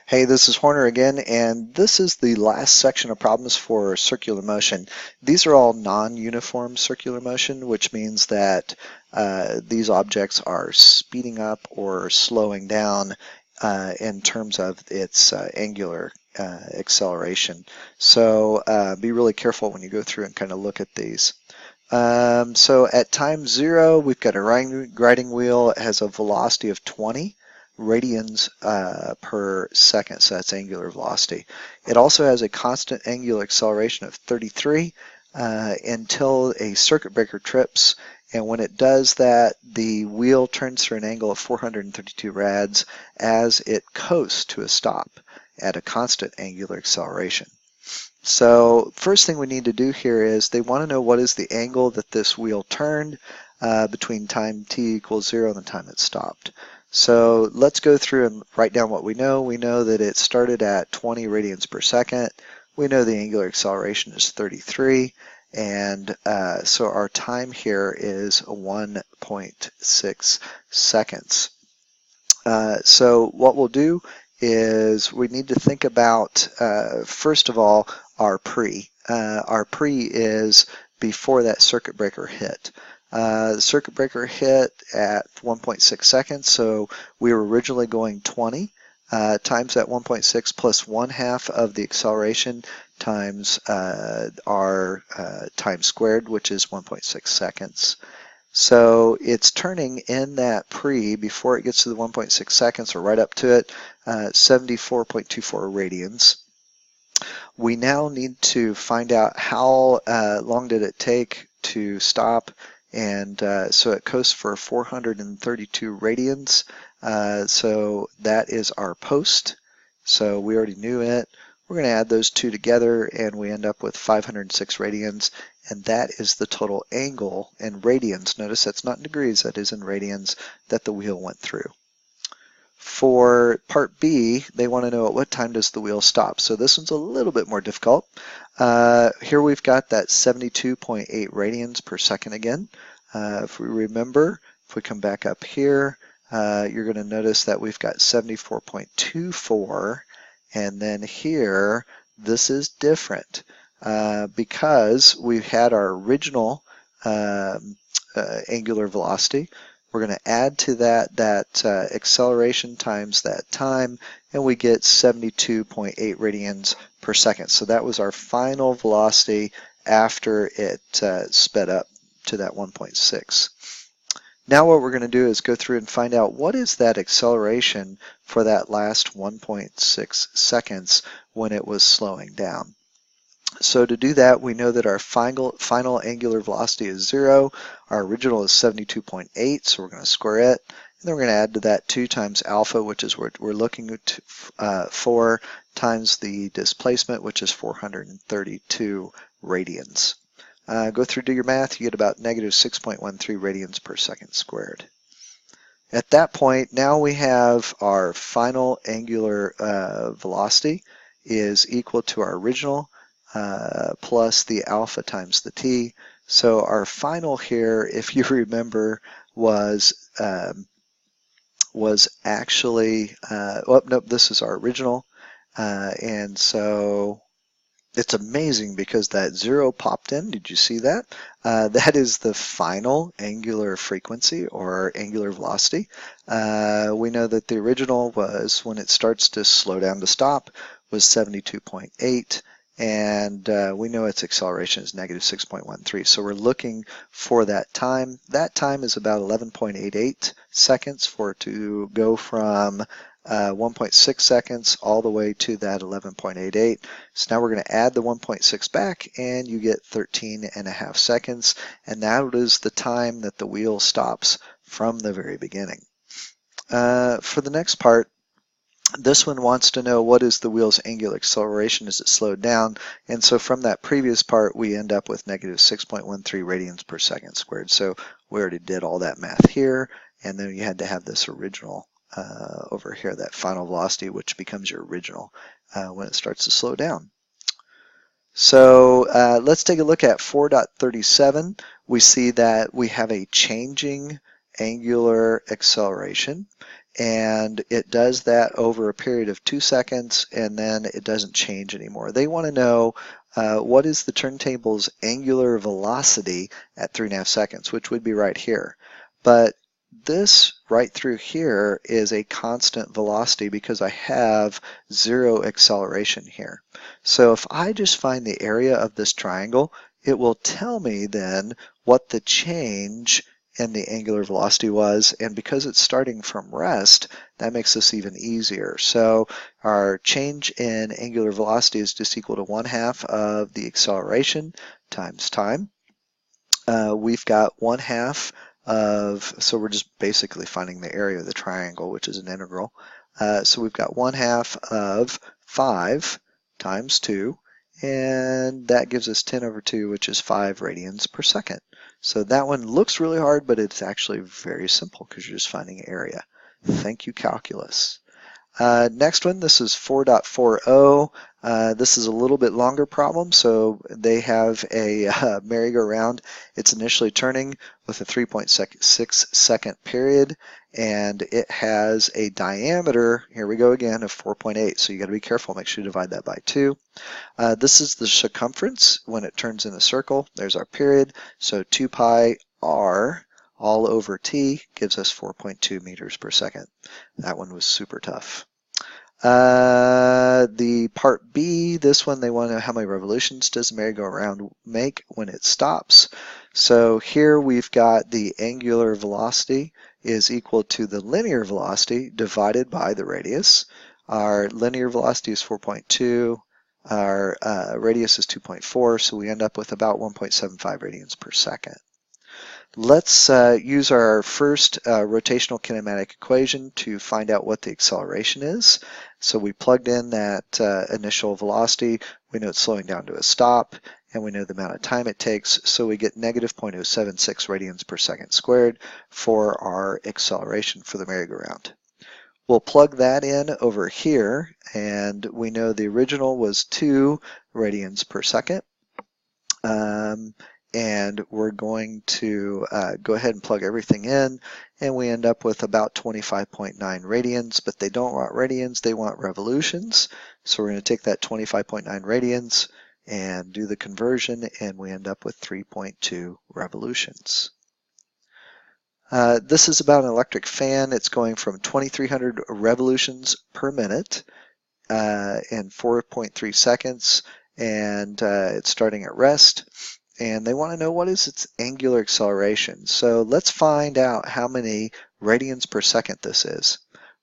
Hey, this is Horner again, and this is the last section of problems for circular motion. These are all non-uniform circular motion, which means that these objects are speeding up or slowing down in terms of its angular acceleration. So be really careful when you go through and kind of look at these. So at time 0, we've got a riding wheel. It has a velocity of 20 radians per second, so that's angular velocity. It also has a constant angular acceleration of 33 until a circuit breaker trips, and when it does that, the wheel turns through an angle of 432 rads as it coasts to a stop at a constant angular acceleration. So first thing we need to do here is they want to know what is the angle that this wheel turned between time t equals 0 and the time it stopped. So let's go through and write down what we know. We know that it started at 20 radians per second. We know the angular acceleration is 33. And so our time here is 1.6 seconds. So what we'll do is we need to think about, first of all, our pre. Our pre is before that circuit breaker hit. The circuit breaker hit at 1.6 seconds, so we were originally going 20 times that 1.6 plus 1/2 of the acceleration times our time squared, which is 1.6 seconds. So it's turning in that pre before it gets to the 1.6 seconds or right up to it, 74.24 radians. We now need to find out how long did it take to stop, and so it coasts for 432 radians. So that is our post. So we already knew it. We're going to add those two together and we end up with 506 radians, and that is the total angle in radians. Notice that's not in degrees, that is in radians that the wheel went through. For part B, they want to know at what time does the wheel stop. So this one's a little bit more difficult. Here we've got that 72.8 radians per second again. If we remember, if we come back up here, you're going to notice that we've got 74.24, and then here this is different because we've had our original angular velocity. We're going to add to that acceleration times that time, and we get 72.8 radians per second. So that was our final velocity after it sped up to that 1.6. Now what we're going to do is go through and find out what is that acceleration for that last 1.6 seconds when it was slowing down. So to do that, we know that our final angular velocity is 0. Our original is 72.8, so we're going to square it. And then we're going to add to that 2 times alpha, which is what we're looking for, times the displacement, which is 432 radians. Go through, do your math, you get about negative 6.13 radians per second squared. At that point, now we have our final angular velocity is equal to our original plus the alpha times the t. So our final here, if you remember, was actually, nope, this is our original. And so it's amazing because that 0 popped in. Did you see that? That is the final angular frequency or angular velocity. We know that the original was, when it starts to slow down to stop, was 72.8. And we know its acceleration is negative 6.13. So we're looking for that time. That time is about 11.88 seconds for it to go from 1.6 seconds all the way to that 11.88. So now we're going to add the 1.6 back, and you get 13.5 seconds. And that is the time that the wheel stops from the very beginning. For the next part, this one wants to know what is the wheel's angular acceleration as it slowed down, and so from that previous part we end up with negative 6.13 radians per second squared. So we already did all that math here, and then you had to have this original over here, that final velocity, which becomes your original when it starts to slow down. So let's take a look at 4.37. We see that we have a changing angular acceleration. and it does that over a period of 2 seconds, and then it doesn't change anymore. They want to know what is the turntable's angular velocity at 3.5 seconds, which would be right here. But this right through here is a constant velocity because I have 0 acceleration here. So if I just find the area of this triangle, it will tell me then what the change in the angular velocity was, and because it's starting from rest, that makes this even easier. So our change in angular velocity is just equal to 1/2 of the acceleration times time. We've got 1/2 of, so we're just basically finding the area of the triangle, which is an integral. So we've got 1/2 of 5 times 2, and that gives us 10/2, which is 5 radians per second. So that one looks really hard, but it's actually very simple because you're just finding area. Thank you, calculus. Next one, this is 4.40. This is a little bit longer problem, so they have a merry-go-round. It's initially turning with a 3.6 second period, and it has a diameter, here we go again, of 4.8, so you got to be careful, make sure you divide that by 2. This is the circumference when it turns in a circle. There's our period, so 2 pi r all over t gives us 4.2 meters per second. That one was super tough. The part B, this one, they want to know how many revolutions does the merry-go-round make when it stops. So here we've got the angular velocity is equal to the linear velocity divided by the radius. Our linear velocity is 4.2. Our radius is 2.4, so we end up with about 1.75 radians per second. Let's use our first rotational kinematic equation to find out what the acceleration is. So we plugged in that initial velocity. We know it's slowing down to a stop, and we know the amount of time it takes. So we get negative 0.076 radians per second squared for our acceleration for the merry-go-round. We'll plug that in over here, and we know the original was 2 radians per second. And we're going to go ahead and plug everything in, and we end up with about 25.9 radians, but they don't want radians, they want revolutions. So we're going to take that 25.9 radians and do the conversion, and we end up with 3.2 revolutions. This is about an electric fan. It's going from 2,300 revolutions per minute in 4.3 seconds, and it's starting at rest. And they want to know what is its angular acceleration. So let's find out how many radians per second this is.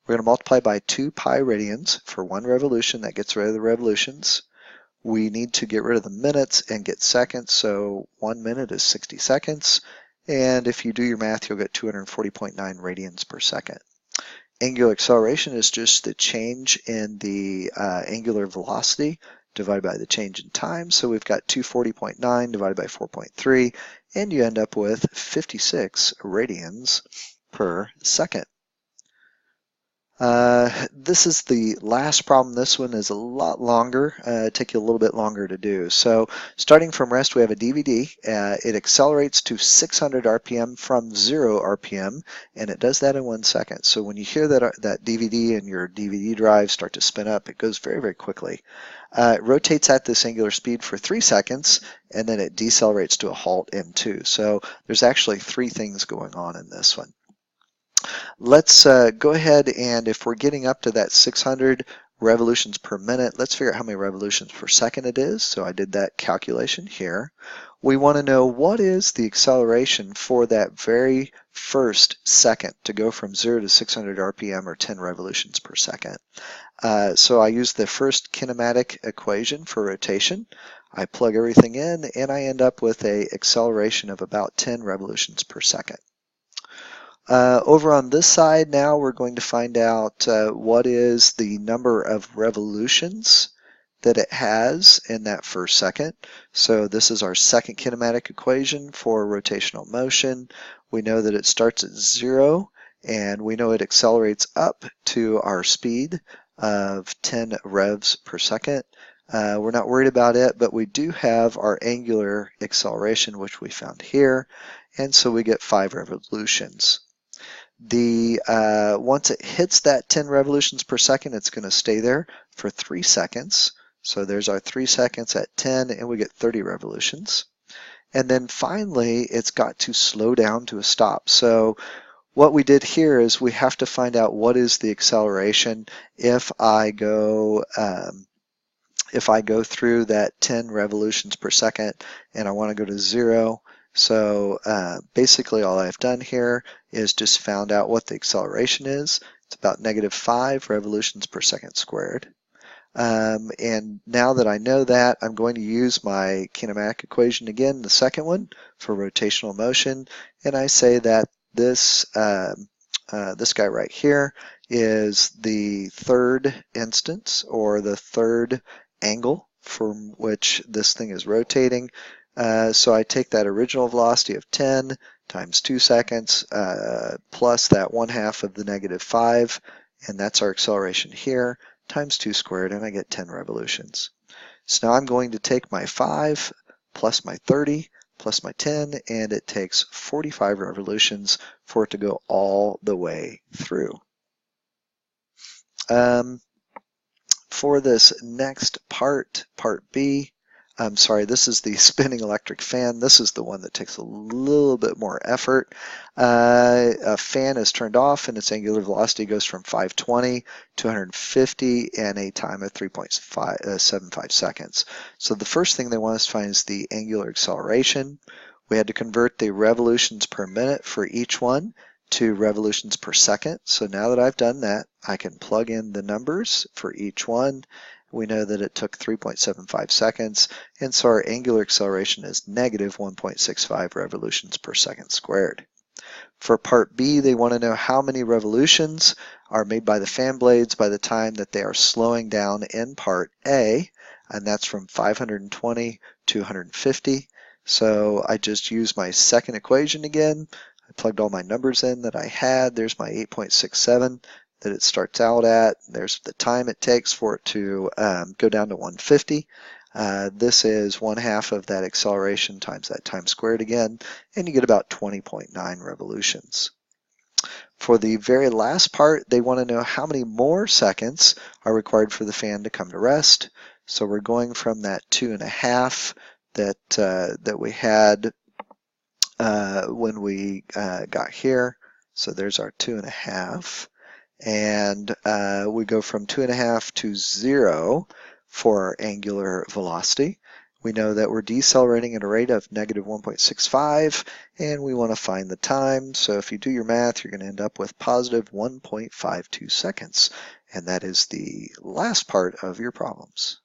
We're going to multiply by 2 pi radians for 1 revolution. That gets rid of the revolutions. We need to get rid of the minutes and get seconds. So 1 minute is 60 seconds. And if you do your math, you'll get 240.9 radians per second. Angular acceleration is just the change in the angular velocity divided by the change in time. So we've got 240.9 divided by 4.3, and you end up with 56 radians per second. This is the last problem. This one is a lot longer. It'll take you a little bit longer to do. So starting from rest, we have a DVD. It accelerates to 600 RPM from 0 RPM, and it does that in 1 second. So when you hear that DVD and your DVD drive start to spin up, it goes very, very quickly. It rotates at this angular speed for 3 seconds, and then it decelerates to a halt in 2. So there's actually 3 things going on in this one. Let's go ahead, and if we're getting up to that 600 revolutions per minute, let's figure out how many revolutions per second it is. So I did that calculation here. We want to know what is the acceleration for that very first second to go from 0 to 600 RPM, or 10 revolutions per second. So I use the first kinematic equation for rotation. I plug everything in, and I end up with an acceleration of about 10 revolutions per second. Over on this side now, we're going to find out what is the number of revolutions that it has in that first second. So this is our second kinematic equation for rotational motion. We know that it starts at 0, and we know it accelerates up to our speed of 10 revs per second. We're not worried about it, but we do have our angular acceleration, which we found here, and so we get 5 revolutions. Once it hits that 10 revolutions per second, it's going to stay there for 3 seconds. So there's our 3 seconds at 10, and we get 30 revolutions. And then finally, it's got to slow down to a stop. So what we did here is we have to find out what is the acceleration if I go through that 10 revolutions per second and I want to go to 0. So basically all I've done here is just found out what the acceleration is. It's about -5 revolutions per second squared. And now that I know that, I'm going to use my kinematic equation again, the second one, for rotational motion, and I say that this guy right here is the third instance, or the third angle from which this thing is rotating. So I take that original velocity of 10 times 2 seconds plus that 1/2 of the -5, and that's our acceleration here, times 2 squared, and I get 10 revolutions. So now I'm going to take my 5 plus my 30 plus my 10, and it takes 45 revolutions for it to go all the way through. For this next part, part B, I'm sorry, this is the spinning electric fan. This is the one that takes a little bit more effort. A fan is turned off and its angular velocity goes from 520 to 150 in a time of 3.75 seconds. So the first thing they want us to find is the angular acceleration. We had to convert the revolutions per minute for each one to revolutions per second. So now that I've done that, I can plug in the numbers for each one. We know that it took 3.75 seconds, and so our angular acceleration is -1.65 revolutions per second squared. For part B, they want to know how many revolutions are made by the fan blades by the time that they are slowing down in part A, and that's from 520 to 150. So I just use my second equation again. I plugged all my numbers in that I had. There's my 8.67 that it starts out at. There's the time it takes for it to go down to 150. This is 1/2 of that acceleration times that time squared again, and you get about 20.9 revolutions. For the very last part, they want to know how many more seconds are required for the fan to come to rest. So we're going from that 2.5 that we had when we got here. So there's our 2.5. And we go from 2.5 to 0 for our angular velocity. We know that we're decelerating at a rate of -1.65, and we want to find the time. So if you do your math, you're going to end up with +1.52 seconds. And that is the last part of your problems.